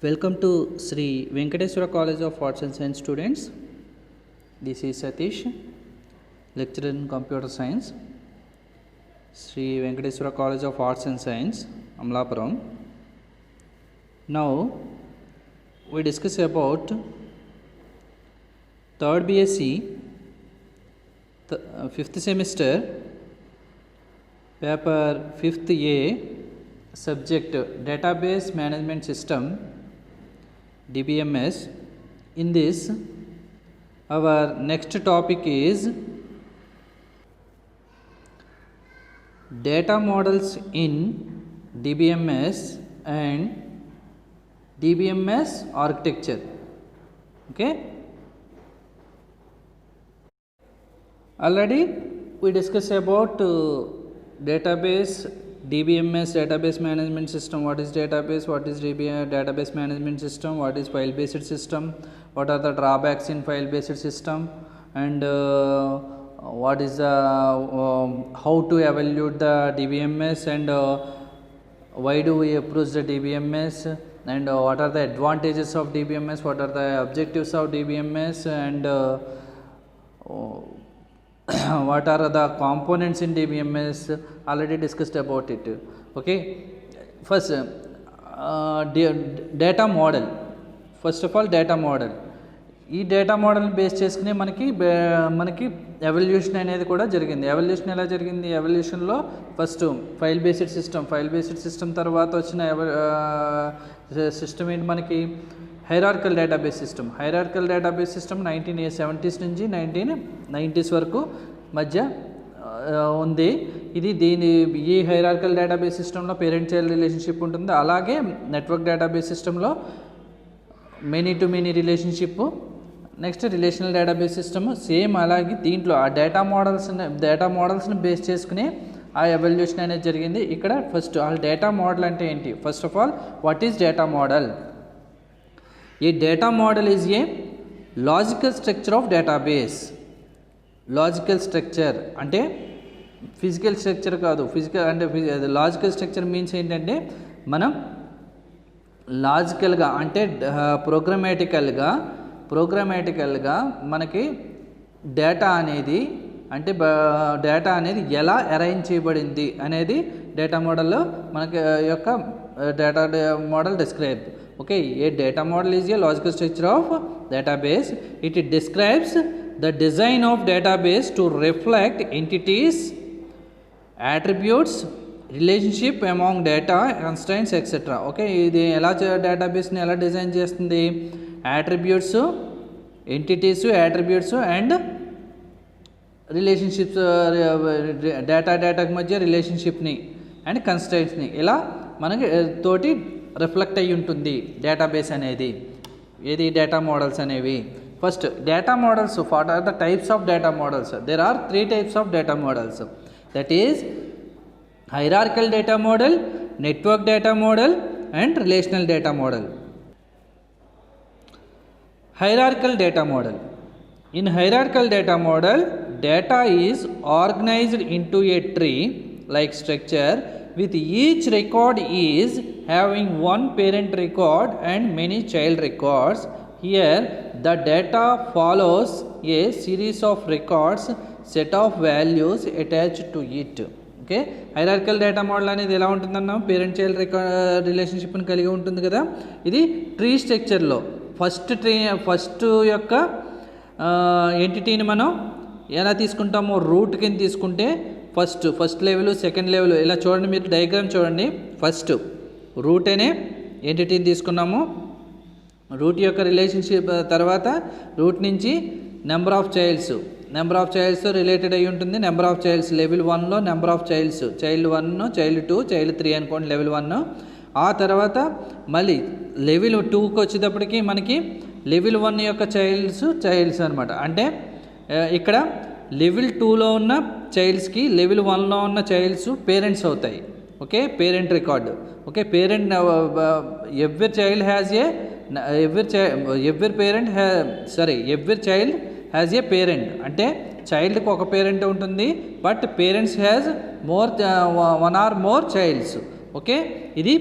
Welcome to Sri Venkateswara College of Arts and Science students. This is Satish, lecturer in Computer Science, Sri Venkateswara College of Arts and Science, Amlapuram. Now we discuss about 3rd BSc, 5th semester, paper 5th A, subject Database Management System, Dbms. In this, our next topic is data models in Dbms and Dbms architecture. Okay, already we discussed about database, Dbms database management system. What is database? What is database management system? What is file based system? What are the drawbacks in file based system? And what is the how to evaluate the Dbms, and why do we approach the Dbms, and what are the advantages of Dbms, what are the objectives of Dbms, and what are the components in Dbms? Already discussed about it. Okay, first data model. First of all, data model. ఈ data మోడల్ని base చేసుకుని మనకి evolution అనేది కూడా జరిగింది. Evolution ఎలా జరిగింది? ఎవల్యూషన్లో first file based system తర్వాత వచ్చిన సిస్టమ్ ఏంటి మనకి? Hierarchical database system. 1970s నుంచి 1990s వరకు మధ్య ఉంది. ఈ హైరార్కల్ డేటాబేస్ సిస్టంలో పేరెంట్ చైల్డ్ రిలేషన్షిప్ ఉంటుంది. అలాగే నెట్వర్క్ డేటాబేస్ సిస్టంలో many to many relationship. Next relational database system same అలాగే దీంట్లో ఆ డేటా మోడల్స్ని బేస్ చేసుకుని ఆ ఎవల్యూషన్ అనేది జరిగింది. ఇక్కడ ఫస్ట్ డేటా మోడల్ అంటే ఏంటి? First of all, what is data model? A data model is a logical structure of database. Logical structure అంటే ఫిజికల్ స్ట్రక్చర్ కాదు. లాజికల్ స్ట్రక్చర్ మీన్స్ ఏంటంటే మనం లాజికల్గా అంటే ప్రోగ్రామాటికల్గా మనకి డేటా అనేది ఎలా అరేంజ్ చేయబడింది అనేది డేటా మోడల్లో మనకి యొక్క data model describe. Okay, a data model is a logical structure of database. It describes the design of database to reflect entities, attributes, relationship among data, constraints, etc. Okay, ఇది ఎలా డేటాబేస్ని ఎలా design చేస్తుంది? attributes and relationships, డేటాకి మధ్య రిలేషన్షిప్ని and కన్స్ట్రైంట్స్ని ఇలా మనకి తోటి reflect అయ్యి ఉంటుంది డేటాబేస్ అనేది. ఏది డేటా మోడల్స్ అనేవి? First data models. What are the types of data models? There are 3 types of data models. That is hierarchical data model, network data model and relational data model. Hierarchical data model. In hierarchical data model, data is organized into a tree like structure, with each record is having one parent record and many child records. Here the data follows a series of records, set of values attached to it. Okay, hierarchical data model అనేది ఎలా ఉంటుందన్నా, parent child రిలేషన్షిప్ని కలిగి ఉంటుంది కదా. ఇది tree స్ట్రక్చర్లో first యొక్క ఎంటిటీని మనం ఎలా తీసుకుంటామో రూట్ కింద తీసుకుంటే ఫస్ట్ లెవెల్, సెకండ్ లెవెల్ ఇలా చూడండి. మీరు డయాగ్రామ్ చూడండి. ఫస్ట్ రూట్ అనే ఎంటిటీని తీసుకున్నాము. రూట్ యొక్క రిలేషన్షిప్ తర్వాత రూట్ నుంచి నెంబర్ ఆఫ్ చైల్డ్స్ రిలేటెడ్ అయి ఉంటుంది. నెంబర్ ఆఫ్ చైల్డ్స్ లెవెల్ 1లో number of childs, child 1, child 2, child 3 అనుకోండి లెవెల్ 1. ఆ తర్వాత మళ్ళీ లెవెల్ 2కి వచ్చేటప్పటికి మనకి లెవెల్ 1 యొక్క చైల్డ్స్ అనమాట. అంటే ఇక్కడ లెవెల్ 2లో ఉన్న చైల్డ్స్కి లెవెల్ 1లో ఉన్న చైల్డ్స్ పేరెంట్స్ అవుతాయి. Okay, parent record. Okay, parent every child has a parent. అంటే చైల్డ్కి ఒక పేరెంట్ ఉంటుంది, but parents has 1 or more childs. Okay, ఇది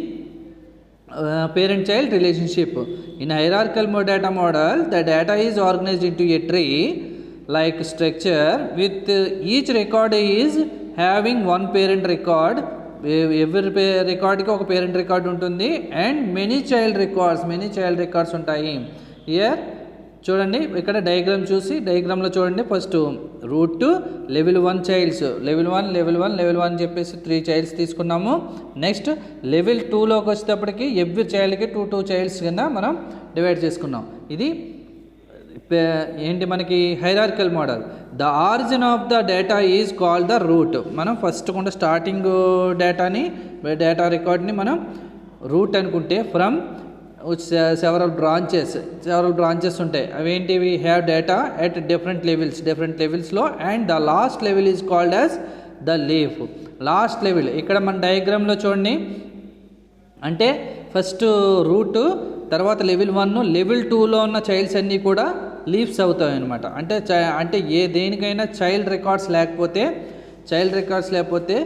parent-child relationship. In hierarchical data model, the data is organized into a tree-like structure with each record is having one parent record. Every record ki oka parent record ఉంటుంది and many child records ఉంటాయి. Here చూడండి ఇక్కడ diagram చూసి డయాగ్రామ్లో చూడండి first root level 1 childs level 1 చెప్పేసి 3 child's తీసుకున్నాము. Next level 2లోకి వచ్చేటప్పటికి ఎవ్రీ చైల్డ్కి 2 చైల్డ్స్ కింద మనం డివైడ్ చేసుకున్నాం. ఇది ఏంటి మనకి hierarchical model. The origin of the data is called the route. మనం ఫస్ట్ కొంత స్టార్టింగ్ డేటా రికార్డ్ని మనం రూట్ అనుకుంటే ఫ్రమ్ సెవరల్ బ్రాంచెస్ ఉంటాయి. అవేంటివి హ్యావ్ డేటా ఎట్ డిఫరెంట్ లెవెల్స్లో and the last level is called as the leaf. Last level ఇక్కడ మన డయాగ్రామ్లో చూడండి, అంటే ఫస్ట్ రూట్, తర్వాత లెవెల్ 1, లెవెల్ 2లో ఉన్న చైల్డ్స్ అన్నీ కూడా లీఫ్స్ అవుతాయి అనమాట. అంటే దేనికైనా చైల్డ్ రికార్డ్స్ లేకపోతే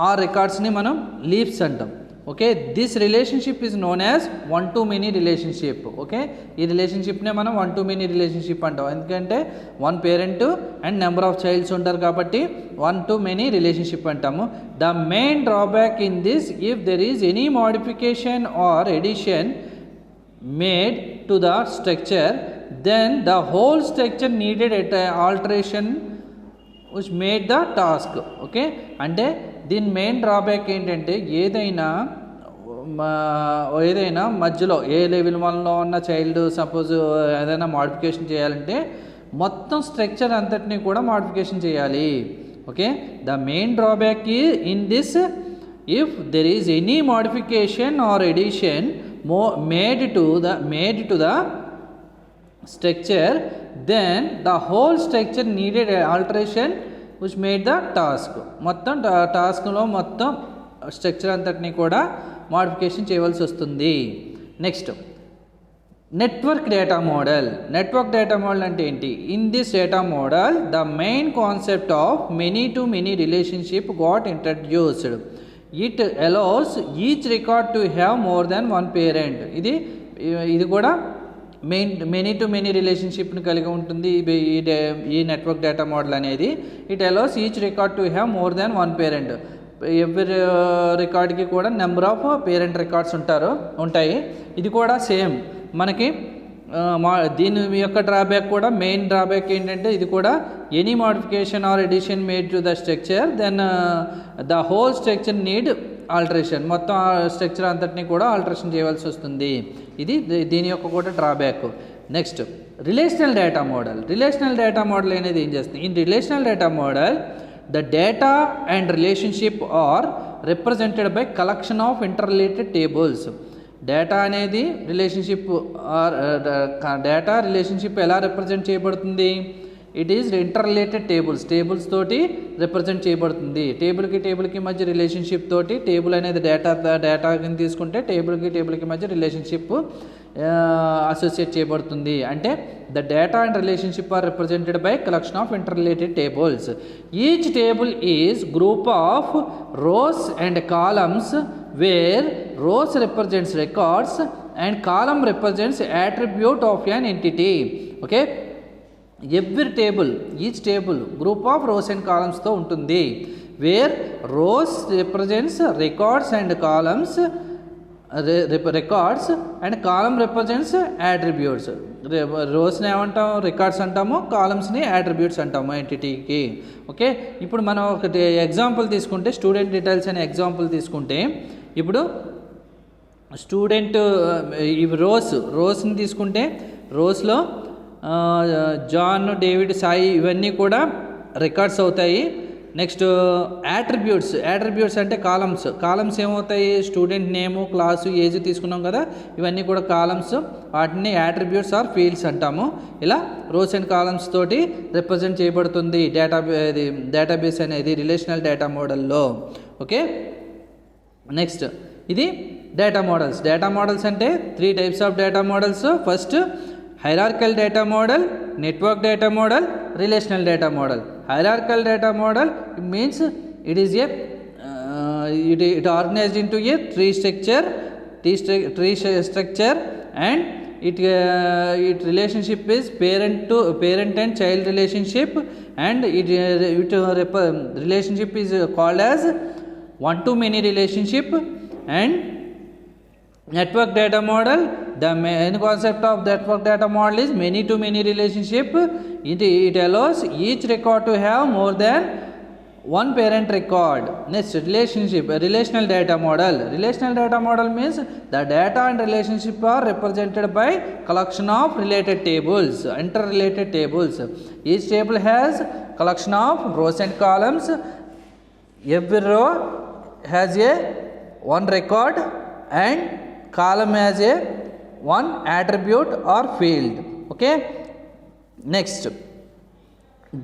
ఆ రికార్డ్స్ని మనం లీఫ్స్ అంటాం. Okay, this relationship is known as 1-to-many relationship. Okay, ఈ రిలేషన్షిప్నే మనం 1-to-many రిలేషన్షిప్ అంటాం. ఎందుకంటే 1 parent and number of childs ఉంటారు కాబట్టి 1-to-many రిలేషన్షిప్ అంటాము. The main drawback in this, if there is any modification or edition made to the structure, then the whole structure needed alteration which made the task. Okay, అంటే దీని main drawback ఏంటంటే ఏదైనా మధ్యలో level 1లో ఉన్న child suppose ఏదైనా modification చేయాలంటే మొత్తం స్ట్రక్చర్ అంతటినీ కూడా మోడిఫికేషన్ చేయాలి. Okay, the main drawback in this, if there is any modification or edition made to the structure, then the whole structure needed alteration which made the task. మొత్తం టాస్క్లో మొత్తం structure అంతటిని కూడా మోడిఫికేషన్ చేయవలసి వస్తుంది. Next network data model. అంటే ఏంటి? In this data model the main concept of many to many relationship got introduced. It allows each record to have more than 1 parent. ఇది కూడా మెనీ టు మెనీ రిలేషన్షిప్ని కలిగి ఉంటుంది ఈ నెట్వర్క్ డేటా మోడల్ అనేది. It allows each record to have more than 1 parent. Every రికార్డ్కి కూడా number of parent records ఉంటాయి. ఇది కూడా సేమ్ మనకి దీని యొక్క డ్రాబ్యాక్ కూడా మెయిన్ డ్రాబ్యాక్ ఏంటంటే ఇది కూడా any modification or edition made to the structure, then the whole structure need alteration. మొత్తం స్ట్రక్చర్ అంతటిని కూడా ఆల్టరేషన్ చేయవలసి వస్తుంది. ఇది దీని యొక్క కూడా drawback. Next relational data model అనేది ఏం చేస్తుంది? In relational data model the data and relationship are represented by collection of interrelated tables. Data అనేది రిలేషన్షిప్ ఎలా రిప్రజెంట్ చేయబడుతుంది? ఇట్ ఈజ్ ఇంటర్రిలేటెడ్ టేబుల్స్ తోటి రిప్రజెంట్ చేయబడుతుంది. టేబుల్కి మధ్య రిలేషన్షిప్ తోటి, టేబుల్ అనేది డేటాని తీసుకుంటే టేబుల్కి మధ్య రిలేషన్షిప్ అసోసియేట్ చేయబడుతుంది. అంటే the data and relationship are represented by collection of interrelated tables. Each table is group of rows and columns where rows represents records and column represents attribute of an entity. Okay, each table group of rows and columns తో ఉంటుంది. where rows represents records and columns represents attributes. రోస్ని ఏమంటాం? Records అంటాము, కాలమ్స్ని attributes అంటాము ఎంటిటీకి. Okay, ఇప్పుడు మనం ఒక example తీసుకుంటే, student details అనే ఎగ్జాంపుల్ తీసుకుంటే, ఇప్పుడు స్టూడెంట్ రోస్ని తీసుకుంటే రోస్లో జాన్, డేవిడ్, సాయి ఇవన్నీ కూడా రికార్డ్స్ అవుతాయి. నెక్స్ట్ యాట్రిబ్యూట్స్ అంటే కాలమ్స్ ఏమవుతాయి? స్టూడెంట్ నేము, క్లాసు, ఏజ్ తీసుకున్నాం కదా, ఇవన్నీ కూడా కాలమ్స్. వాటిని యాట్రిబ్యూట్స్ ఆర్ ఫీల్డ్స్ అంటాము. ఇలా రోస్ అండ్ కాలమ్స్ తోటి రిప్రజెంట్ చేయబడుతుంది డేటాబేస్ అనేది రిలేషనల్ డేటా మోడల్లో. ఓకే, నెక్స్ట్ ఇది డేటా మోడల్స్ అంటే 3 types of data models. First hierarchical data model, network data model, relational data model. Hierarchical data model, it means it is it organized into a tree structure tree structure, and it relationship is parent and child relationship, and relationship is called as one-to-many relationship. And network data model, the main concept of network data model is many-to-many relationship. It allows each record to have more than one parent record. Next, relational data model. Relational data model means the data and relationship are represented by collection of related tables, interrelated tables. Each table has collection of rows and columns. Every row has a one record and column has a one attribute or field. Okay. Next,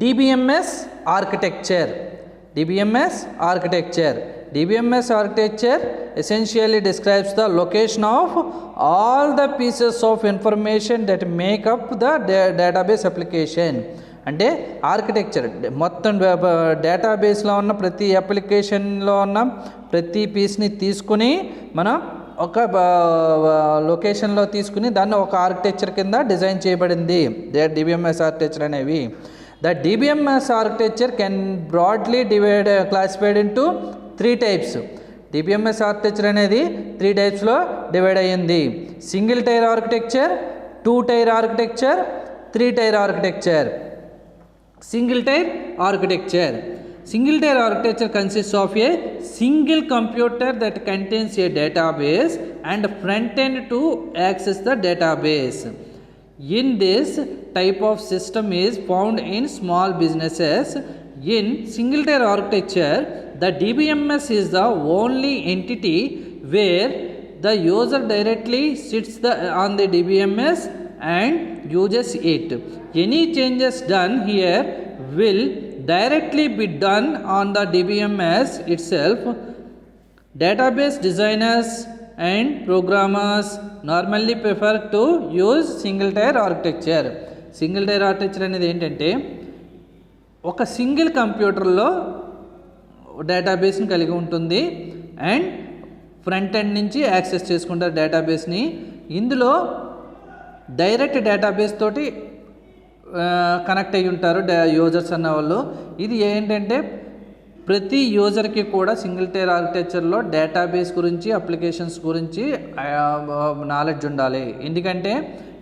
DBMS architecture. DBMS architecture essentially describes the location of all the pieces of information that make up the database application. అంటే architecture మొత్తం డేటాబేస్లో ఉన్న ప్రతి అప్లికేషన్లో ఉన్న ప్రతి పీస్ని తీసుకుని మనం ఒక లొకేషన్లో తీసుకుని దాన్ని ఒక ఆర్కిటెక్చర్ కింద డిజైన్ చేయబడింది DBMS ఆర్కిటెక్చర్ అనేవి. The DBMS architecture can broadly classified into 3 types. DBMS architecture అనేది 3 typesలో డివైడ్ అయ్యింది. Single tier architecture, 2 tier architecture, 3 tier architecture. Single tier architecture consists of a single computer that contains a database and front end to access the database. In this type of system is found in small businesses. In single tier architecture, the DBMS is the only entity where the user directly sits on the DBMS and uses it. Any changes done here will directly be done on the DBMS itself. Database designers and programmers normally prefer to use single tier architecture. Single tier architecture అనేది ఏంటంటే ఒక single కంప్యూటర్లో డేటాబేస్ని కలిగి ఉంటుంది and front end నుంచి access చేసుకుంటారు డేటాబేస్ని. ఇందులో direct database తోటి కనెక్ట్ అయ్యి ఉంటారు యూజర్స్ అన్న వాళ్ళు. ఇది ఏంటంటే ప్రతి యూజర్కి కూడా సింగిల్ టైర్ ఆర్కిటెక్చర్లో డేటాబేస్ గురించి అప్లికేషన్స్ గురించి నాలెడ్జ్ ఉండాలి. ఎందుకంటే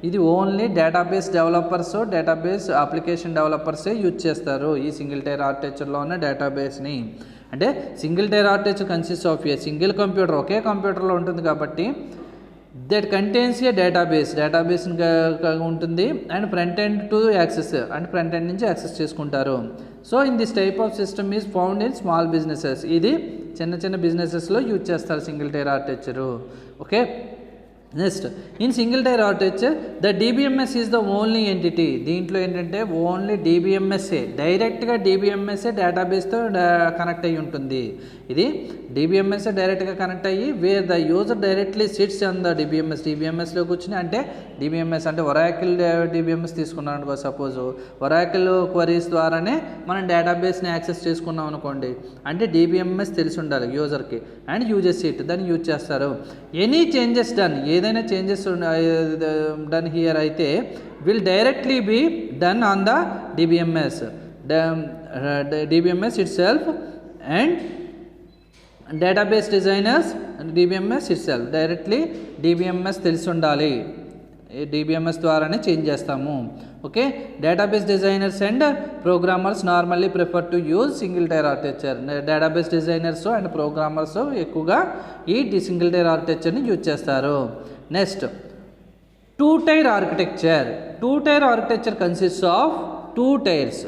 ఇది only database developers, database application డెవలపర్సే యూజ్ చేస్తారు ఈ సింగిల్ టైర్ ఆర్కిటెక్చర్లో ఉన్న డేటాబేస్ని. అంటే single tier architecture consist of a single computer, ఒకే కంప్యూటర్లో ఉంటుంది కాబట్టి దట్ కంటైన్స్ ఏ డేటాబేస్ ఉంటుంది and front end to access, and front end నుంచి యాక్సెస్ చేసుకుంటారు. So in this type of system is found in small businesses. ఇది చిన్న బిజినెసెస్లో యూజ్ చేస్తారు single tier architecture. Okay. Next, in single tier architecture the DBMS is the only entity. దీంట్లో ఏంటంటే only DBMSఏ, డైరెక్ట్గా DBMSఏ డేటాబేస్తో connect అయ్యి ఉంటుంది. ఇది DBMSఏ డైరెక్ట్గా కనెక్ట్ అయ్యి where the user directly sits on the DBMSలో కూర్చుని, అంటే DBMS అంటే ఒరాకిల్ DBMS తీసుకున్నాం అనుకో, సపోజ్ ఒరాకిల్ క్వరీస్ ద్వారానే మనం డేటాబేస్ని యాక్సెస్ చేసుకున్నాం అనుకోండి, అంటే DBMS తెలిసి ఉండాలి యూజర్కి అండ్ యూజెస్ ఇట్, దాన్ని యూజ్ చేస్తారు. ఎనీ చేంజెస్ డన్, ఏదైనా చేంజెస్ డన్ హియర్ అయితే will directly be done on the DBMS itself and database designers DBMS itself. Directly DBMS తెలిసి ఉండాలి, DBMS ద్వారానే చేంజ్ చేస్తాము. Okay. Database designers and programmers normally prefer to use single tier architecture. Database designers and programmers ఎక్కువగా ఈ single tier ఆర్కిటెక్చర్ని use చేస్తారు. Next, 2 tier architecture. 2 tier architecture consists of 2 tiers,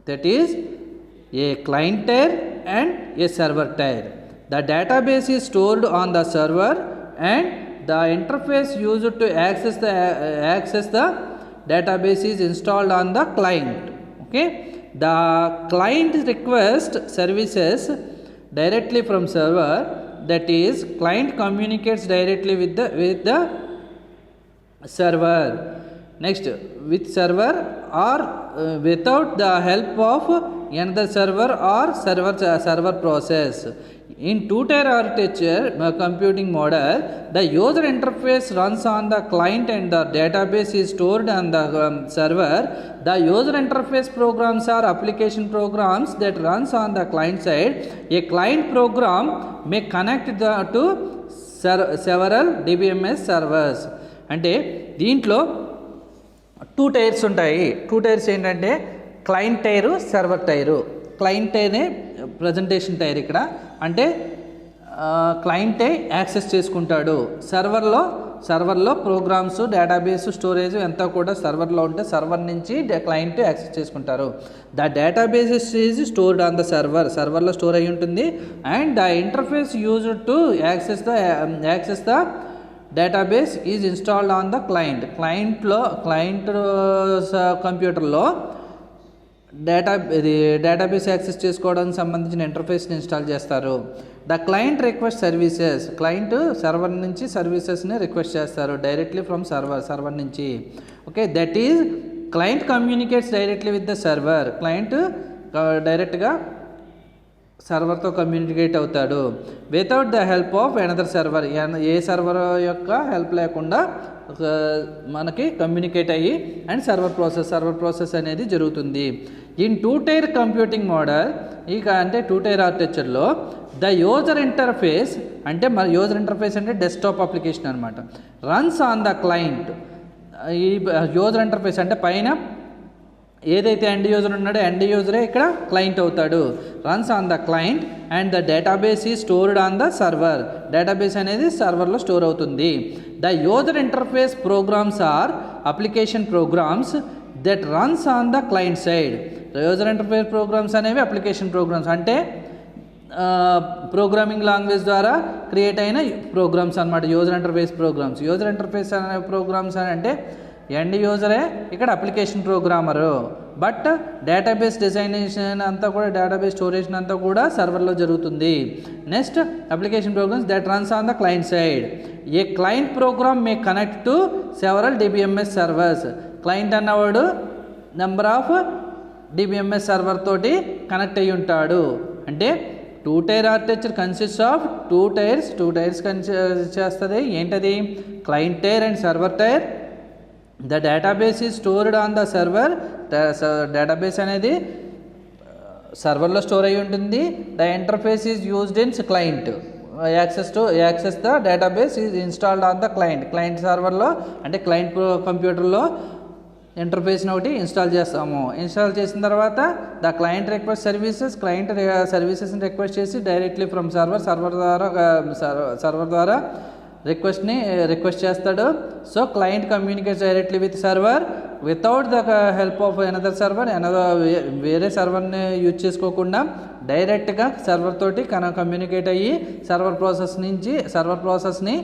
that is a client tier and a server tier. The database is stored on the server and the interface used to access the database is installed on the client. Okay. The client requests services directly from server, that is client communicates directly with the server. Next, with server or without the help of another server or server process. In two-tier architecture computing model, the user interface runs on the client and the database is stored on the server. The user interface programs are application programs that runs on the client side. A client program may connect to several DBMS servers. అంటే దీంట్లో 2 tyres ఉంటాయి. 2 tiers ఏంటంటే client tier, server tier. Client టైర్నే presentation tier ఇక్కడ, అంటే క్లయింటే access చేసుకుంటాడు. సర్వర్లో programmes, database, storage అంతా కూడా సర్వర్లో ఉంటే సర్వర్ నుంచి క్లయింట్ యాక్సెస్ చేసుకుంటారు. The database is stored on the సర్వర్లో స్టోర్ అయి ఉంటుంది. And the interface used to access the database is installed on the client కంప్యూటర్లో డేటాబేస్ యాక్సెస్ చేసుకోవడానికి సంబంధించిన ఇంటర్ఫేస్ని ఇన్స్టాల్ చేస్తారు. The client request services, client server నుంచి సర్వీసెస్ని రిక్వెస్ట్ చేస్తారు డైరెక్ట్లీ ఫ్రమ్ సర్వర్ నుంచి. Okay, that is client communicates directly with the server. Client డైరెక్ట్గా సర్వర్తో కమ్యూనికేట్ అవుతాడు. Without the help of another server, ఏ సర్వర్ యొక్క హెల్ప్ లేకుండా మనకి కమ్యూనికేట్ అయ్యి అండ్ సర్వర్ ప్రాసెస్ అనేది జరుగుతుంది. ఇన్ 2-tier కంప్యూటింగ్ మోడల్, ఇక అంటే 2-tier ఆర్కిటెక్చర్లో ద యూజర్ ఇంటర్ఫేస్ అంటే యూజర్ ఇంటర్ఫేస్ అంటే డెస్క్టాప్ అప్లికేషన్ అనమాట. Runs on the client. ఈ యూజర్ ఇంటర్ఫేస్ అంటే పైన ఏదైతే ఎండ్ యూజర్ ఉన్నాడో ఎండ్ యూజరే ఇక్కడ క్లయింట్ అవుతాడు. Runs on the client and the database is stored on the server. Database అనేది సర్వర్లో స్టోర్ అవుతుంది. The user interface programs are application programs that runs on the client side. User interface programs అనేవి application programs, అంటే programming language ద్వారా create అయిన programs అనమాట user interface అనే programs అని అంటే ఎండ్ యూజరే ఇక్కడ application programmer. But database designation అంతా కూడా, డేటాబేస్ స్టోరేజ్ అంతా కూడా సర్వర్లో జరుగుతుంది. Next application programs that runs on the client side. A client program may connect to several DBMS servers. Client అన్నవాడు నెంబర్ ఆఫ్ డిబిఎంఎస్ సర్వర్ తోటి కనెక్ట్ అయ్యి ఉంటాడు. అంటే 2-tier architecture consist of 2 tiers చేస్తుంది. ఏంటది? Client tier and server tier. The database is stored on the server. Database అనేది సర్వర్లో store అయి ఉంటుంది. The interface is used in client. Access the database is installed on the client సర్వర్లో, అంటే client కంప్యూటర్లో ఇంటర్ఫేస్ని ఒకటి ఇన్స్టాల్ చేస్తాము. ఇన్స్టాల్ చేసిన తర్వాత ద క్లయింట్ రిక్వెస్ట్ సర్వీసెస్ని రిక్వెస్ట్ చేసి డైరెక్ట్లీ ఫ్రమ్ సర్వర్ ద్వారా రిక్వెస్ట్ చేస్తాడు. So client communicates directly with server without the help of another server. వేరే సర్వర్ని యూజ్ చేసుకోకుండా డైరెక్ట్గా సర్వర్ తోటి కమ్యూనికేట్ అయ్యి సర్వర్ ప్రాసెస్ని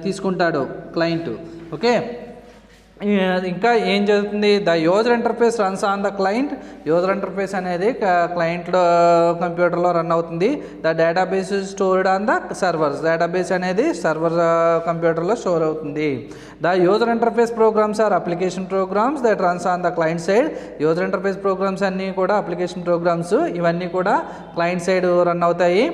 తీసుకుంటాడు క్లయింట్. ఓకే, ఇంకా ఏం జరుగుతుంది? The user interface runs on the client. User interface అనేది క్లయింట్లో కంప్యూటర్లో రన్ అవుతుంది. The database stored on the servers. Database అనేది సర్వర్ కంప్యూటర్లో స్టోర్ అవుతుంది. The user interface programs are application programs that runs on the client side. User interface programs అన్నీ కూడా application programs, ఇవన్నీ కూడా క్లయింట్ సైడ్ రన్ అవుతాయి.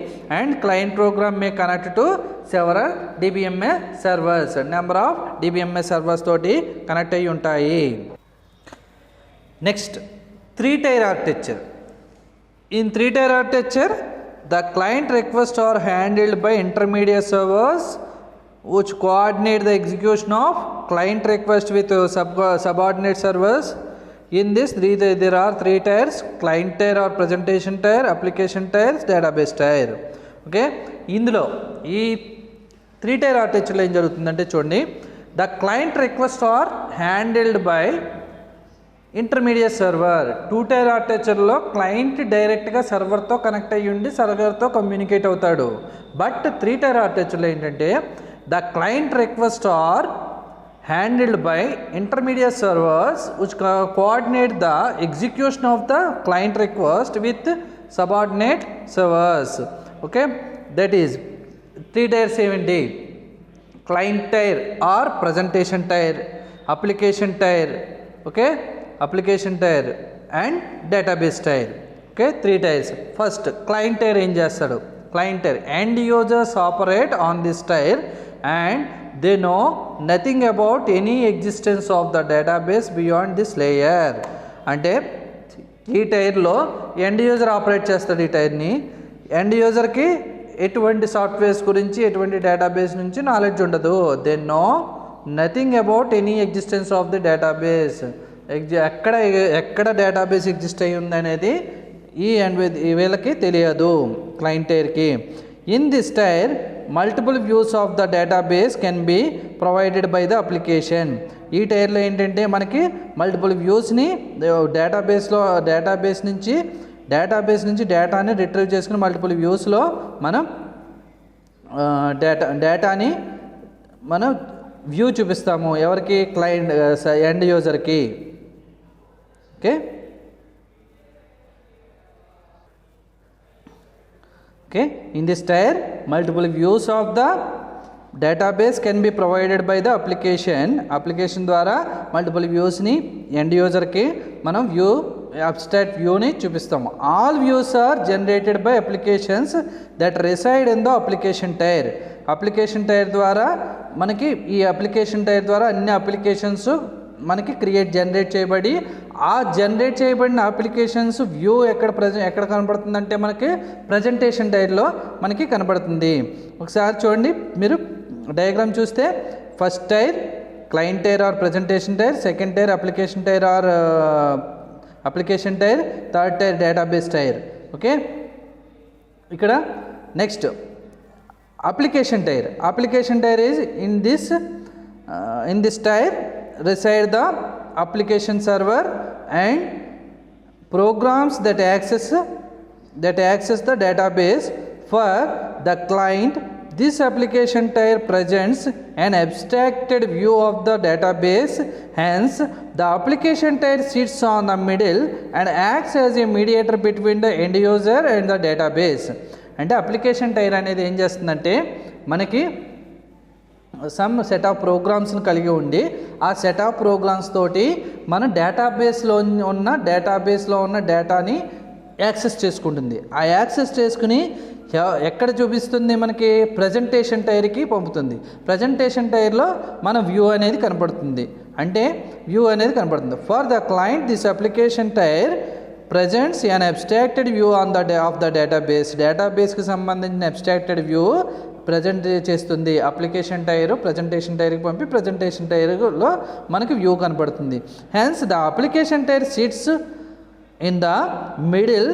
And client program may connect to several DBMS servers. Number of DBMS servers తోటి connect అయ్యి ఉంటాయి. Next 3-tier architecture. In 3-tier architecture the client request are handled by intermediate servers which coordinate the execution of client request with subordinate servers. In this there are 3 tiers: client tier or presentation tier, application tiers, database tier. Okay, ఇందులో ఈ 3-tier ఆర్కిటెక్చర్లో ఏం జరుగుతుందంటే చూడండి, the client request are handled by intermediate server. 2-tier ఆర్కిటెక్చర్లో client డైరెక్ట్గా సర్వర్తో connect అయ్యి ఉండి సర్వర్తో కమ్యూనికేట్ అవుతాడు. బట్ 3-tier ఆర్కిటెక్చర్లో ఏంటంటే the client requests are handled by intermediate servers which coordinate the execution of the client request with subordinate servers. Okay, that is 3 tiers ఏమిటి? client tier or presentation tier, application tier, okay, application tier and database tier. Okay, 3 tiers. First client tier ఏం చేస్తాడు? client tier. End users operate on this tier and they know nothing about any existence of the database beyond this layer. అంటే ఈ టైర్లో end user operate చేస్తాడు. ఈ టైర్ని end యూజర్కి ఎటువంటి softwares గురించి ఎటువంటి database నుంచి నాలెడ్జ్ ఉండదు. They know nothing about any existence of the database. ఎక్కడ డేటాబేస్ ఎగ్జిస్ట్ అయ్యి ఉందనేది వీళ్ళకి తెలియదు, క్లయింట్ టైర్కి. In this tier multiple views of the database can be provided by the application. ఈ టైర్లో ఏంటంటే మనకి మల్టిపుల్ వ్యూస్ని డేటాబేస్ నుంచి డేటాని రిట్రీవ్ చేసుకుని మల్టిపుల్ వ్యూస్లో మనం డేటాని మనం వ్యూ చూపిస్తాము. ఎవరికి? క్లయింట్ ఎండ్ యూజర్కి. Okay in this tier multiple views of the database can be provided by the application ద్వారా multiple views ని end user కి మనం abstract view ని చూపిస్తాము. All views are generated by applications that reside in the application tier ద్వారా మనకి ఈ application tier ద్వారా అన్ని అప్లికేషన్స్ మనకి జనరేట్ చేయబడి ఆ జనరేట్ చేయబడిన అప్లికేషన్స్ వ్యూ ఎక్కడ కనబడుతుందంటే మనకి ప్రజెంటేషన్ టైర్లో మనకి కనబడుతుంది. ఒకసారి చూడండి, మీరు డయాగ్రామ్ చూస్తే first tier client tier or presentation tier, second tier application tier or application tier, third tier database tier. Okay, ఇక్కడ next application tier is in this tier reside the application server and programs that access the database for the client. This application tier presents an abstracted view of the database. Hence the application tier sits on the middle and acts as a mediator between the end user and the database. అంటే application tier అనేది ఏం చేస్తుందంటే మనకి some set of ప్రోగ్రామ్స్ని కలిగి ఉండి ఆ set of programmes తోటి మన డేటాబేస్లో ఉన్న డేటాని యాక్సెస్ చేసుకుంటుంది. ఆ యాక్సెస్ చేసుకుని ఎక్కడ చూపిస్తుంది? మనకి ప్రజెంటేషన్ టైర్కి పంపుతుంది. ప్రజెంటేషన్ టైర్లో మన వ్యూ అనేది కనపడుతుంది. For the client this application tier presents an abstracted view of the డేటాబేస్కి సంబంధించిన అబ్స్ట్రాక్టెడ్ వ్యూ ప్రజెంట్ చేస్తుంది. అప్లికేషన్ టైర్ ప్రజెంటేషన్ టైర్కి పంపి ప్రజెంటేషన్ టైర్లో మనకి వ్యూ కనపడుతుంది. Hence the application tier sits in the middle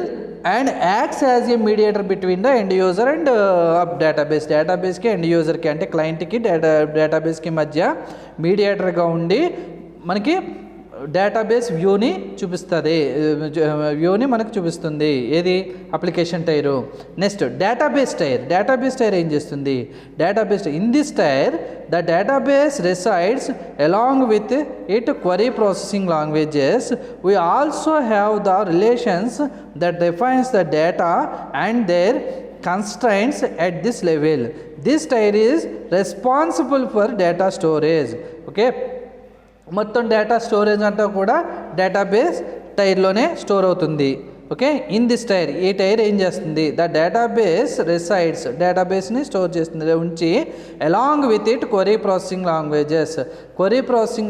and acts as a mediator between the end user and డేటాబేస్కి end యూజర్కి అంటే క్లయింట్కి డేటాబేస్కి మధ్య మీడియేటర్గా ఉండి మనకి డేటాబేస్ వ్యూని మనకు చూపిస్తుంది. ఏది? Application tier. Next database tier ఏం చేస్తుంది? In this tier the database resides along with it query processing languages. We also have the relations that defines the data and their constraints at this level. This tier is responsible for data storage. Okay, మొత్తం data storage అంతా కూడా database టైర్లోనే store అవుతుంది. Okay, in this tier ఈ tier ఏం చేస్తుంది? The database resides డేటాబేస్ని store చేస్తుంది ఉంచి along with it query processing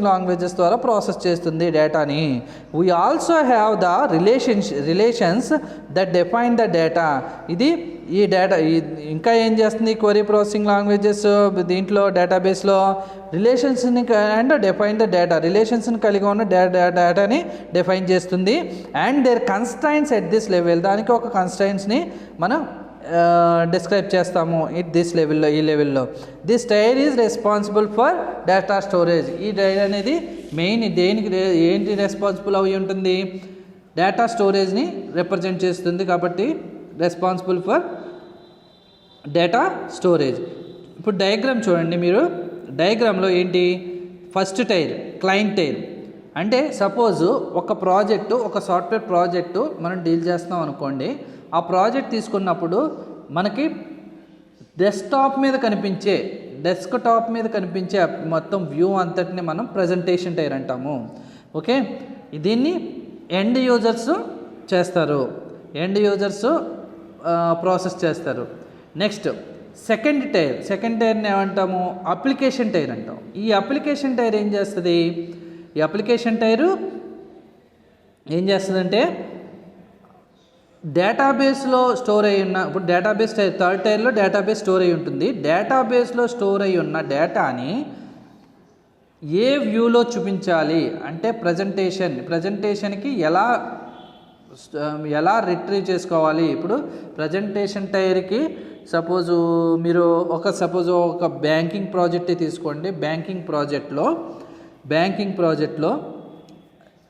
languages ద్వారా ప్రాసెస్ చేస్తుంది డేటాని. We also have the relations that define the data. ఈ డేటా ఇంకా ఏం చేస్తుంది? క్వరీ ప్రాసెసింగ్ లాంగ్వేజెస్ దీంట్లో డేటాబేస్లో రిలేషన్స్ని అండ్ డిఫైన్ ద డేటా రిలేషన్స్ని కలిగి ఉన్న డేటాని డిఫైన్ చేస్తుంది. And their constraints at this level దానికి ఒక కన్స్ట్రైంట్స్ని మనం డిస్క్రైబ్ చేస్తాము ఈ లెవెల్లో. This tier is responsible for data storage. ఈ టైర్ అనేది మెయిన్ ఏంటి రెస్పాన్సిబుల్ అవి ఉంటుంది? డేటా స్టోరేజ్ని రిప్రజెంట్ చేస్తుంది కాబట్టి రెస్పాన్సిబుల్ ఫర్ డేటా స్టోరేజ్. ఇప్పుడు డయాగ్రామ్ చూడండి మీరు. డయాగ్రామ్లో ఏంటి? ఫస్ట్ టైర్ క్లయింట్ టైర్ అంటే సపోజ్ ఒక సాఫ్ట్వేర్ ప్రాజెక్టు మనం డీల్ చేస్తాం అనుకోండి. ఆ ప్రాజెక్ట్ తీసుకున్నప్పుడు మనకి డెస్క్టాప్ మీద కనిపించే మొత్తం వ్యూ అంతటిని మనం ప్రజెంటేషన్ టైర్ అంటాము. ఓకే, దీన్ని ఎండ్ యూజర్స్ ప్రాసెస్ చేస్తారు. నెక్స్ట్ సెకండ్ టైర్ని ఏమంటాము, అప్లికేషన్ టైర్ అంటాం. ఈ అప్లికేషన్ టైర్ ఏం చేస్తుంది, ఈ అప్లికేషన్ టైరు ఏం చేస్తుందంటే డేటాబేస్లో స్టోర్ అయ్యి ఉన్న, ఇప్పుడు డేటాబేస్ థర్డ్ టైర్లో డేటాబేస్ స్టోర్ అయ్యి ఉంటుంది. డేటాబేస్లో స్టోర్ అయ్యి ఉన్న డేటాని ఏ వ్యూలో చూపించాలి అంటే ప్రజెంటేషన్కి ఎలా రిట్రీవ్ చేసుకోవాలి. ఇప్పుడు ప్రజెంటేషన్ టైర్కి సపోజు మీరు ఒక బ్యాంకింగ్ ప్రాజెక్టే తీసుకోండి. బ్యాంకింగ్ ప్రాజెక్ట్లో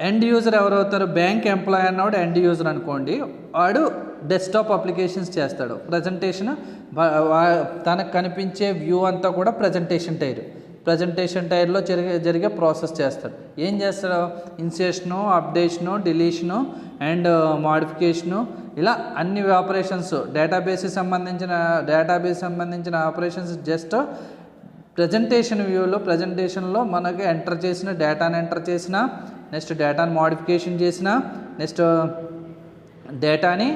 ఎండ్ యూజర్ ఎవరవుతారు, బ్యాంక్ ఎంప్లాయీ అన్నవాడు ఎండ్ యూజర్ అనుకోండి. వాడు డెస్క్టాప్ అప్లికేషన్స్ చేస్తాడు. ప్రజెంటేషన్ తనకు కనిపించే వ్యూ అంతా కూడా ప్రజెంటేషన్ టైర్లో జరిగే ప్రాసెస్ చేస్తాడు. ఏం చేస్తాడు, ఇన్సర్షను, అప్డేషను, డిలీషను అండ్ మాడిఫికేషను, ఇలా అన్ని ఆపరేషన్స్ డేటాబేస్ సంబంధించిన ఆపరేషన్స్ జస్ట్ ప్రజెంటేషన్లో మనకి డేటాను ఎంటర్ చేసిన, నెక్స్ట్ డేటాను మాడిఫికేషన్ చేసిన, నెక్స్ట్ డేటాని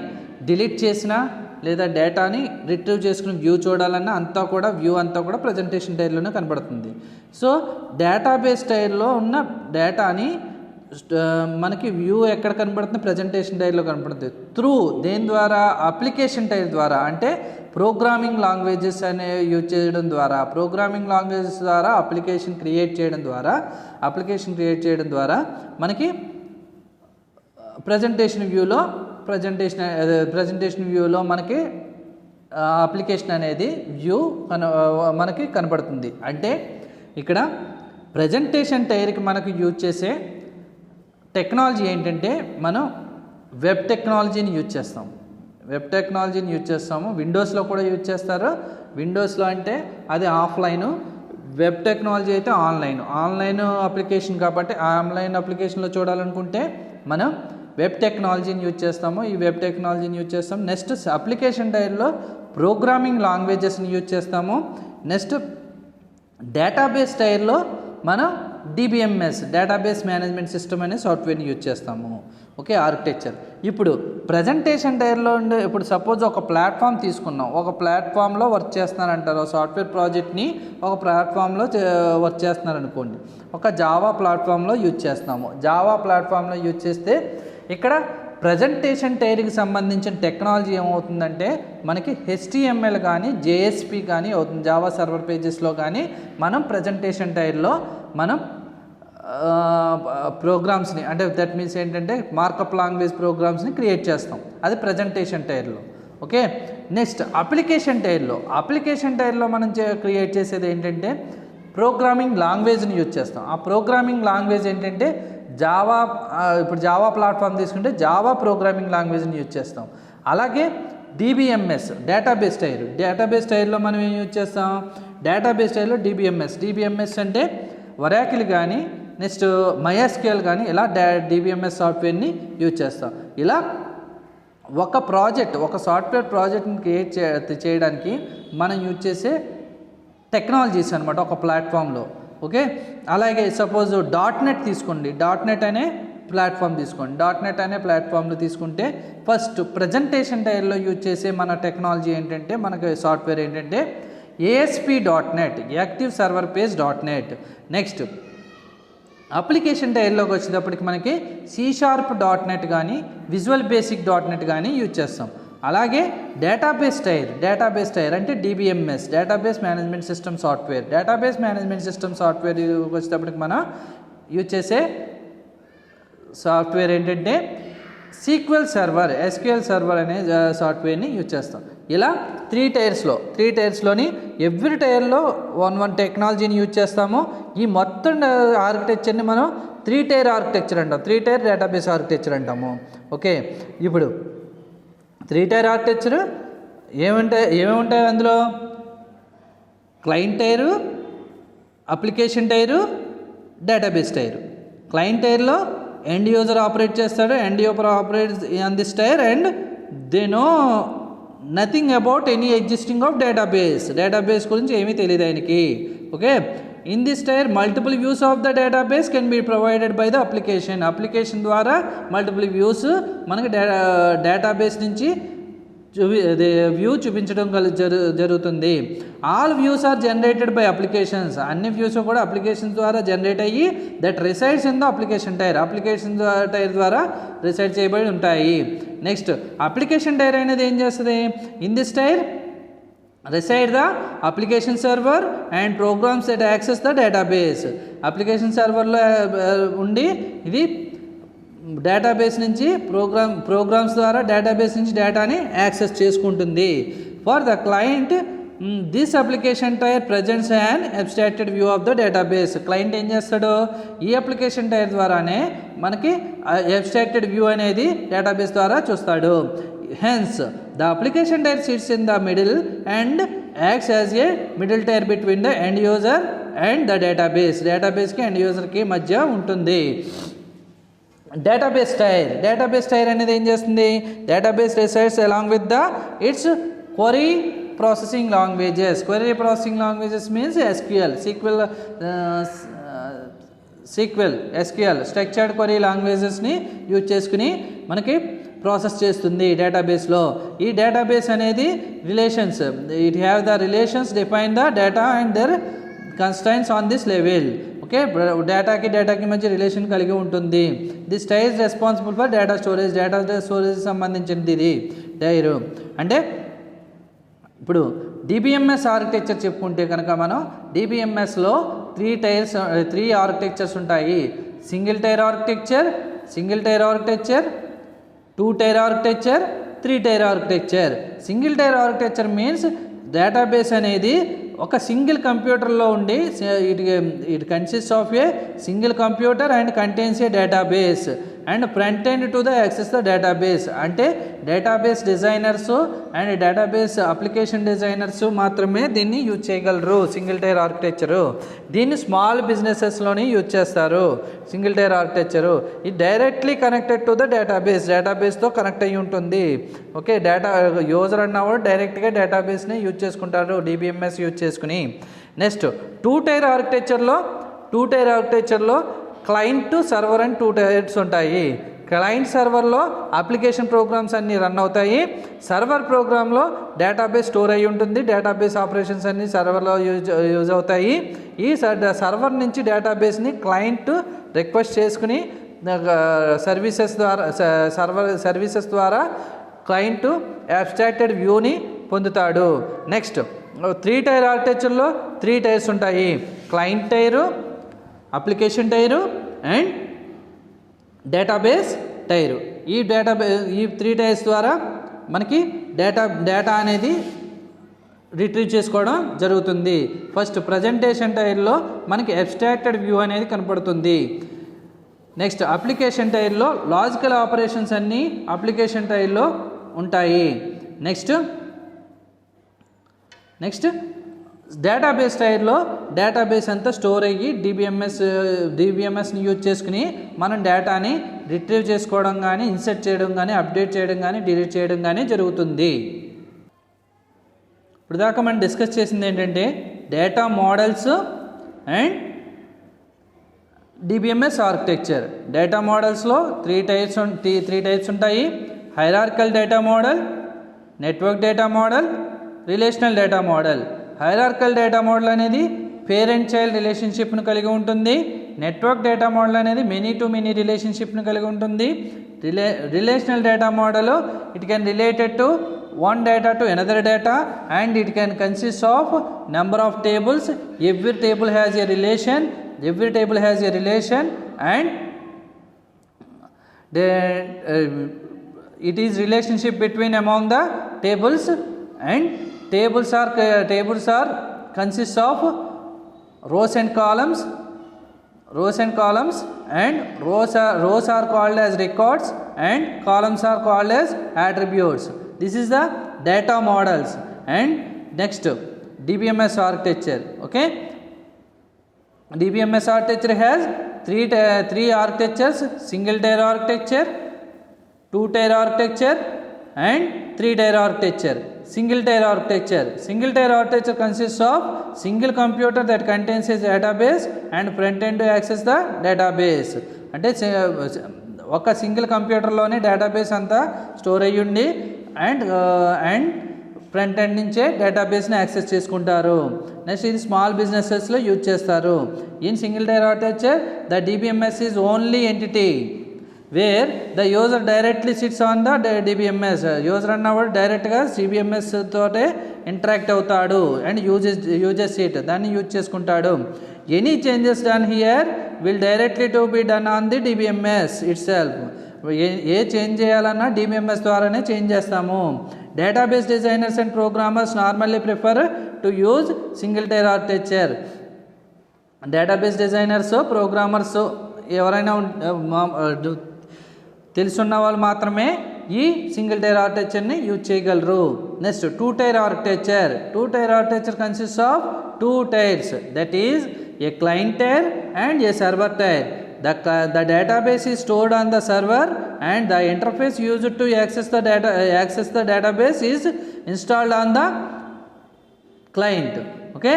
డిలీట్ చేసిన, లేదా డేటాని రిట్రీవ్ చేసుకుని వ్యూ చూడాలన్నా వ్యూ అంతా కూడా ప్రజెంటేషన్ టైర్లోనే కనబడుతుంది. సో డేటాబేస్ టైర్లో ఉన్న డేటాని మనకి వ్యూ ఎక్కడ కనబడుతుంది, ప్రజెంటేషన్ టైర్లో కనబడుతుంది. దేని ద్వారా, అప్లికేషన్ టైర్ ద్వారా. అంటే ప్రోగ్రామింగ్ లాంగ్వేజెస్ యూజ్ చేయడం ద్వారా, అప్లికేషన్ క్రియేట్ చేయడం ద్వారా మనకి ప్రజెంటేషన్ వ్యూలో మనకి అప్లికేషన్ అనేది మనకి కనబడుతుంది. అంటే ఇక్కడ ప్రజెంటేషన్ టైర్కి మనకు యూజ్ చేసే టెక్నాలజీ ఏంటంటే మనం వెబ్ టెక్నాలజీని యూజ్ చేస్తాము. విండోస్లో కూడా యూజ్ చేస్తారు. విండోస్లో అంటే అది ఆఫ్లైను, వెబ్ టెక్నాలజీ అయితే ఆన్లైన్ అప్లికేషన్ కాబట్టి ఆన్లైన్ అప్లికేషన్లో చూడాలనుకుంటే మనం వెబ్ టెక్నాలజీని యూజ్ చేస్తాము. నెక్స్ట్ అప్లికేషన్ టైర్లో ప్రోగ్రామింగ్ లాంగ్వేజెస్ని యూజ్ చేస్తాము. నెక్స్ట్ డేటాబేస్ టైర్లో మనం డీబీఎంఎస్ డేటాబేస్ మేనేజ్మెంట్ సిస్టమ్ అనే సాఫ్ట్వేర్ని యూజ్ చేస్తాము. Okay, architecture. ఇప్పుడు ప్రజెంటేషన్ టైర్లో ఇప్పుడు సపోజ్ ఒక ప్లాట్ఫామ్ తీసుకున్నాం, ఒక ప్లాట్ఫామ్లో వర్క్ చేస్తున్నారంటారు. సాఫ్ట్వేర్ ప్రాజెక్ట్ని ఒక ప్లాట్ఫామ్లో వర్క్ చేస్తున్నారనుకోండి. ఒక జావా ప్లాట్ఫామ్లో యూజ్ చేస్తే ఇక్కడ ప్రజెంటేషన్ టైర్కి సంబంధించిన టెక్నాలజీ ఏమవుతుందంటే మనకి HTML కానీ JSP కానీ అవుతుంది. జావా సర్వర్ పేజెస్లో కానీ మనం ప్రజెంటేషన్ టైర్లో మనం ప్రోగ్రామ్స్ని, అంటే దట్ మీన్స్ ఏంటంటే మార్కప్ లాంగ్వేజ్ ప్రోగ్రామ్స్ని క్రియేట్ చేస్తాం. అది ప్రజెంటేషన్ టైర్లో. ఓకే, నెక్స్ట్ అప్లికేషన్ టైర్లో మనం క్రియేట్ చేసేది ఏంటంటే ప్రోగ్రామింగ్ లాంగ్వేజ్ని యూజ్ చేస్తాం. ఆ ప్రోగ్రామింగ్ లాంగ్వేజ్ ఏంటంటే ఇప్పుడు జావా ప్లాట్ఫామ్ తీసుకుంటే జావా ప్రోగ్రామింగ్ లాంగ్వేజ్ని యూజ్ చేస్తాం. అలాగే DBMS డేటాబేస్ టైర్లో మనం ఏం యూజ్ చేస్తాం, డేటాబేస్ టైర్లో DBMS అంటే ఒరాకిల్ కానీ నెక్స్ట్ MySQL కానీ ఇలా DBMS సాఫ్ట్వేర్ని యూజ్ చేస్తాం. ఇలా ఒక సాఫ్ట్వేర్ ప్రాజెక్ట్ని క్రియేట్ చేయడానికి మనం యూజ్ చేసే టెక్నాలజీస్ అనమాట ఒక ప్లాట్ఫామ్లో. ఓకే, అలాగే సపోజ్ .NET తీసుకోండి, .NET అనే ప్లాట్ఫామ్లో తీసుకుంటే ఫస్ట్ ప్రజెంటేషన్ టైర్లో యూజ్ చేసే మన టెక్నాలజీ ఏంటంటే మనకి సాఫ్ట్వేర్ ఏంటంటే ASP.NET active server page .NET. Next application టైర్లోకి వచ్చేటప్పటికి మనకి C#.NET కానీ విజువల్ బేసిక్ .NET కానీ యూజ్ చేస్తాం. అలాగే డేటాబేస్ టైర్ అంటే DBMS database management system software వచ్చేటప్పటికి మనం యూజ్ చేసే సాఫ్ట్వేర్ ఏంటంటే SQL సర్వర్ అనే సాఫ్ట్వేర్ని యూజ్ చేస్తాం. ఇలా త్రీ టైర్స్లోని ఎవ్రీ టైర్లో వన్ టెక్నాలజీని యూజ్ చేస్తాము. ఈ మొత్తం ఆర్కిటెక్చర్ని మనం 3 టైర్ ఆర్కిటెక్చర్ అంటాం, 3 టైర్ డేటాబేస్ ఆర్కిటెక్చర్ అంటాము. ఓకే, ఇప్పుడు 3 టైర్ ఆర్కిటెక్చర్ ఏమేమి ఉంటాయి అందులో, client tier, application tier, database tier. Client టైర్లో ఎండ్ యూజర్ ఆపరేట్ చేస్తాడు, end user operates on this tier and they know nothing about any existing of database గురించి ఏమీ తెలియదు ఆయనకి. Okay, in this tier multiple views of the database can be provided by the application ద్వారా multiple views మనకి database నుంచి view చూపించడం జరుగుతుంది. All views are generated by applications. అన్ని వ్యూస్ కూడా అప్లికేషన్స్ ద్వారా జనరేట్ అయ్యి that resides in the application tier. Application tier ద్వారా రిసైడ్ చేయబడి ఉంటాయి. నెక్స్ట్ అప్లికేషన్ టైర్ అనేది ఏం చేస్తుంది? In this tier reside the application server and programs that access the database. Application సర్వర్లో ఉండి ఇది డేటాబేస్ నుంచి ప్రోగ్రామ్స్ ద్వారా డేటాబేస్ నుంచి డేటాని యాక్సెస్ చేసుకుంటుంది. For the client this application tier presents and abstracted view of the database. Client ఏం చేస్తాడు? ఈ అప్లికేషన్ టైర్ ద్వారానే మనకి అబ్స్ట్రాక్టెడ్ వ్యూ అనేది డేటాబేస్ ద్వారా చూస్తాడు. Hence, the application tier sits in the middle and acts as a middle tier between the end user and the database. Database ki end user ki madhya untundi. Database tier అనేది ఏం చేస్తుంది? Database resides along with the its query processing languages. Query processing languages means SQL structured query లాంగ్వేజెస్ని use చేసుకుని మనకి process చేస్తుంది డేటాబేస్లో. ఈ database అనేది relations, it have the relations define the data and their constraints on this level. Okay, డేటాకి మధ్య relation కలిగి ఉంటుంది. This tier is responsible for data storage సంబంధించింది ఇది టైర్. అంటే ఇప్పుడు DBMS ఆర్కిటెక్చర్ చెప్పుకుంటే కనుక మనం DBMSలో 3 ఆర్కిటెక్చర్స్ ఉంటాయి. Single tier architecture, 2 tier architecture, 3 tier architecture. Single tier architecture means database అనేది ఒక సింగిల్ కంప్యూటర్లో ఉండి it consist of a single computer and contains a database and front end to the access the database. అంటే database designers and database application designers మాత్రమే దీన్ని use చేయగలరు single tier architecture. దీన్ని small బిజినెసెస్లోని యూజ్ చేస్తారు single tier architecture. ఇది directly connected to the డేటాబేస్తో connect అయ్యి ఉంటుంది. ఓకే, యూజర్ అన్నవాడు డైరెక్ట్గా డేటాబేస్ని యూజ్ చేసుకుంటారు DBMS యూజ్ చేసుకుని. నెక్స్ట్ 2 టైర్ ఆర్కిటెక్చర్లో క్లయింట్ సర్వర్ అండ్ 2 టైర్స్ ఉంటాయి. క్లయింట్ సర్వర్లో అప్లికేషన్ ప్రోగ్రామ్స్ అన్నీ రన్ అవుతాయి. సర్వర్ ప్రోగ్రాంలో డేటాబేస్ స్టోర్ అయ్యి ఉంటుంది. డేటాబేస్ ఆపరేషన్స్ అన్నీ సర్వర్లో యూజ్ అవుతాయి. ఈ సర్వర్ నుంచి డేటాబేస్ని క్లయింట్ రిక్వెస్ట్ చేసుకుని సర్వీసెస్ ద్వారా క్లయింట్ అబ్స్ట్రాక్టెడ్ వ్యూని పొందుతాడు. నెక్స్ట్ 3 టైర్ ఆర్కిటెక్చర్లో 3 టైర్స్ ఉంటాయి. Client tier, application tyre and database tyre. ఈ 3 టైర్స్ ద్వారా మనకి డేటా అనేది రిట్రీవ్ చేసుకోవడం జరుగుతుంది. ఫస్ట్ ప్రజెంటేషన్ టైర్లో మనకి అబ్స్ట్రాక్టెడ్ వ్యూ అనేది కనపడుతుంది. నెక్స్ట్ అప్లికేషన్ టైర్లో లాజికల్ ఆపరేషన్స్ అన్నీ అప్లికేషన్ టైర్లో ఉంటాయి. నెక్స్ట్ డేటాబేస్ టైర్లో డేటాబేస్ అంతా స్టోర్ అయ్యి DBMSని యూజ్ చేసుకుని మనం డేటాని రిట్రీవ్ చేసుకోవడం కానీ, ఇన్సర్ట్ చేయడం కానీ, అప్డేట్ చేయడం కానీ, డిలీట్ చేయడం కానీ జరుగుతుంది. ఇప్పుడు దాకా మనం డిస్కస్ చేసింది ఏంటంటే data models and DBMS architecture. Data మోడల్స్లో 3 టైప్స్ ఉంటాయి. Hierarchical data model, network data model, relational data model. Hierarchical data model అనేది పేరెంట్ చైల్డ్ రిలేషన్షిప్ను కలిగి ఉంటుంది. నెట్వర్క్ డేటా మోడల్ అనేది మెనీ టు మెనీ రిలేషన్షిప్ను కలిగి ఉంటుంది. Relational data model it can related to one data to another data and it can consist of number of tables. Every table has a relation and it is relationship between among the tables and tables are consist of rows and columns and rows are called as records and columns are called as attributes. This is the data models. And next DBMS architecture. Okay, DBMS architecture has three architectures: single tier architecture, 2 tier architecture and 3 tier architecture. Single tier architecture consists of single computer that contains a database and front end to access the database. అంటే ఒక single కంప్యూటర్లోనే database అంతా store అయ్యి ఉండి and front end నుంచే డేటాబేస్ని access చేసుకుంటారు. Next ఇది small బిజినెసెస్లో use చేస్తారు. In single tier architecture the DBMS is only entity wear the user directly sits on the DBMS. User అన్నవాడు డైరెక్ట్గా సిబిఎంఎస్ తోటే ఇంటరాక్ట్ అవుతాడు అండ్ యూజెస్ ఇట్, దాన్ని యూజ్ చేసుకుంటాడు. Any changes done here will directly to be done on the DBMS it self. A change చేయాలన్నా DBMS ద్వారానే change చేస్తాము. Database designers and programmers normally prefer to use single tier architecture. Database designers programmers ఎవరైనా తెలుసున్న వాళ్ళు మాత్రమే ఈ single tier ఆర్కిటెక్చర్ని use చేయగలరు. Next two tier architecture. Two tier architecture consist of two tiers, that is a client tier and a server tier. The database is stored on the server and the interface used to access the database is installed on the client. Okay,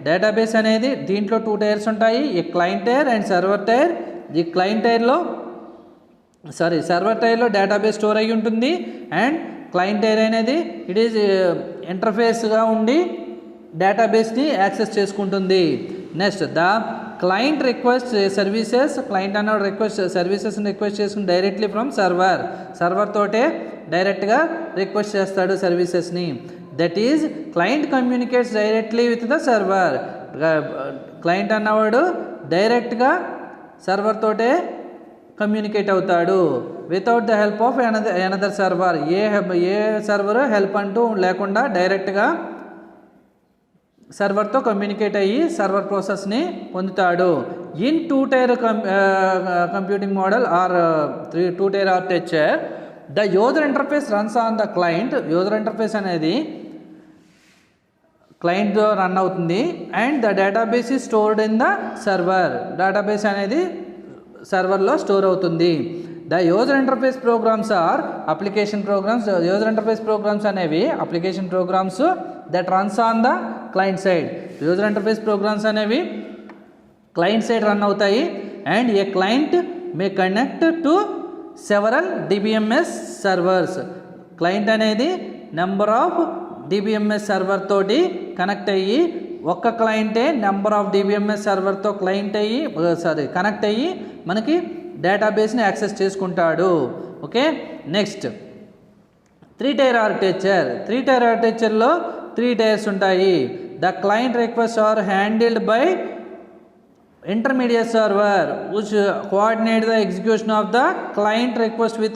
database అనేది దీంట్లో two tiers ఉంటాయి, ఈ client tier and server tier. ఈ client టైర్లో server టైర్లో database store అయ్యి ఉంటుంది and client tier అనేది ఇట్ ఈజ్ ఇంటర్ఫేస్గా ఉండి డేటాబేస్ని యాక్సెస్ చేసుకుంటుంది. Next the client request services. Client అన్నవాడు సర్వీసెస్ని రిక్వెస్ట్ చేసుకుని డైరెక్ట్లీ ఫ్రమ్ సర్వర్ తోటే డైరెక్ట్గా రిక్వెస్ట్ చేస్తాడు సర్వీసెస్ని. That is client communicates directly with the server. Client అన్నవాడు డైరెక్ట్గా సర్వర్ తోటే కమ్యూనికేట్ అవుతాడు without the help of another server. ఏ సర్వర్ హెల్ప్ అంటూ లేకుండా డైరెక్ట్గా సర్వర్తో కమ్యూనికేట్ అయ్యి సర్వర్ ప్రాసెస్ని పొందుతాడు. In two tier computing model or two tier architecture the user interface runs on the client. User interface అనేది క్లయింట్ రన్ అవుతుంది and the database is stored in the server. Database అనేది సర్వర్లో store అవుతుంది. The user interface programs are application programs. User interface programs అనేవి application programs that runs on the client side. User interface programs అనేవి client side run అవుతాయి and a client may connect to several DBMS servers. Client అనేది number of DBMS server తోటి connect అయ్యి ఒక్క క్లయింటే number of DBMS సర్వర్తో connect అయ్యి మనకి డేటాబేస్ని యాక్సెస్ చేసుకుంటాడు. Okay, next three tier architecture. Three tier ఆర్కిటెక్చర్లో త్రీ టైర్స్ ఉంటాయి. The client request are handled by intermediate server which coordinate the execution of the client request with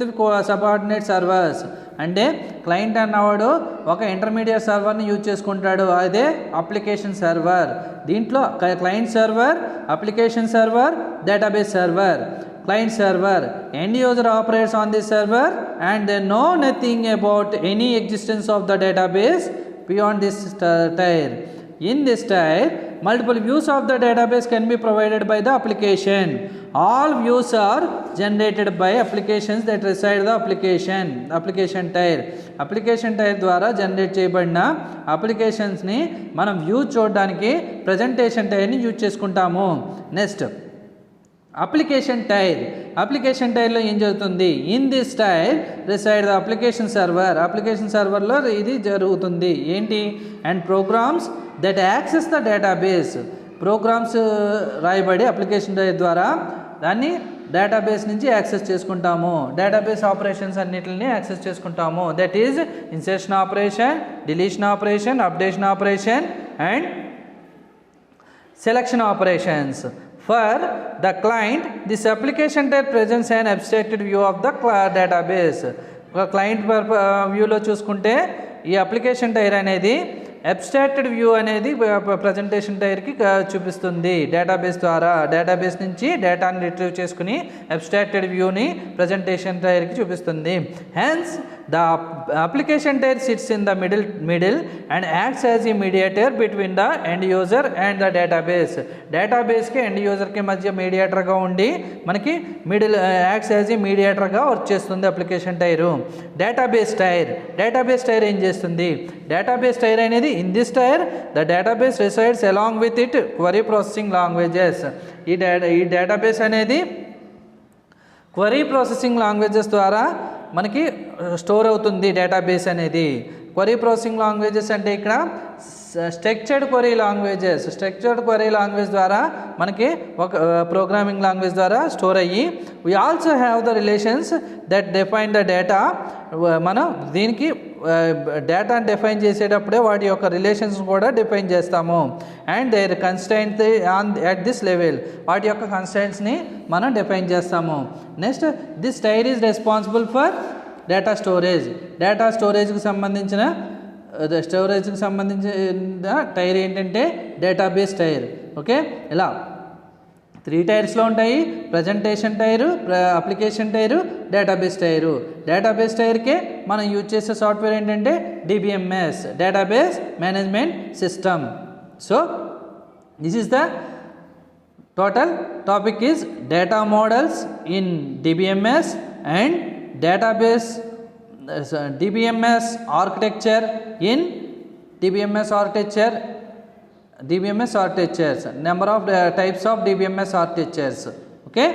subordinate servers. అంటే client అన్నవాడు ఒక intermediate సర్వర్ని use చేసుకుంటాడు, అదే application server. దీంట్లో client server, application server, database server. client server, end user operates on this server and they know nothing about any existence of the database beyond this tier. In this tier, multiple views of the database can be provided by the application. All views are generated by applications that reside the application tier. Application tier ద్వారా generate చేయబడిన అప్లికేషన్స్ని మనం view చూడడానికి presentation టైర్ని use చేసుకుంటాము. Next application టైర్లో ఏం జరుగుతుంది? In this tier reside the application సర్వర్లో ఇది జరుగుతుంది. ఏంటి? And programs that access the database. Programs రాయబడి అప్లికేషన్ టైర్ ద్వారా దాన్ని డేటాబేస్ నుంచి యాక్సెస్ చేసుకుంటాము. డేటాబేస్ ఆపరేషన్స్ అన్నిటిని యాక్సెస్ చేసుకుంటాము. That is insertion operation, deletion operation, updation operation and selection operations. For the client, this application tier presents an abstracted view of the database. Client వ్యూలో చూసుకుంటే ఈ application tier అనేది abstracted view అనేది presentation టైర్కి చూపిస్తుంది. Database ద్వారా database నుంచి డేటాని రిట్రీవ్ చేసుకుని అబ్స్ట్రాక్టెడ్ వ్యూని ప్రజెంటేషన్ టైర్కి చూపిస్తుంది. Hence the application tier sits in the middle and acts as a mediator between the end user and the database. డేటాబేస్కి ఎండ్ యూజర్కి మధ్య మీడియేటర్గా ఉండి మనకి యాక్ట్స్ యాజ్ ఈ మీడియేటర్గా వర్క్ చేస్తుంది అప్లికేషన్ టైరు. డేటాబేస్ టైర్ ఏం చేస్తుంది? డేటాబేస్ టైర్ అనేది in this tier the database resides along with it query processing languages. ఈ డేటాబేస్ అనేది క్వరీ ప్రాసెసింగ్ లాంగ్వేజెస్ ద్వారా మనకి స్టోర్ అవుతుంది డేటాబేస్ అనేది. క్వరీ ప్రాసెసింగ్ లాంగ్వేజెస్ అంటే ఇక్కడ స్ట్రక్చర్డ్ క్వరీ లాంగ్వేజ్ ద్వారా మనకి ఒక ప్రోగ్రామింగ్ లాంగ్వేజ్ ద్వారా స్టోర్ అయ్యి we also have the relations that define the data. మనం దీనికి డేటాను డిఫైన్ చేసేటప్పుడే వాటి యొక్క రిలేషన్స్ కూడా డిఫైన్ చేస్తాము. And their constant at this level, వాటి యొక్క కన్స్టెంట్స్ని మనం డిఫైన్ చేస్తాము. Next this tier is responsible for data స్టోరేజ్కి సంబంధించిన టైర్ ఏంటంటే డేటాబేస్ టైర్. ఓకే, ఇలా 3 టైర్స్లో ఉంటాయి. Presentation tier, application tier, database tier. Database టైర్కే మనం యూజ్ చేసే సాఫ్ట్వేర్ ఏంటంటే DBMS, database management system. So this is the total topic is data models in DBMS and database DBMS architecture in DBMS architectures, number of types of DBMS architectures. Okay.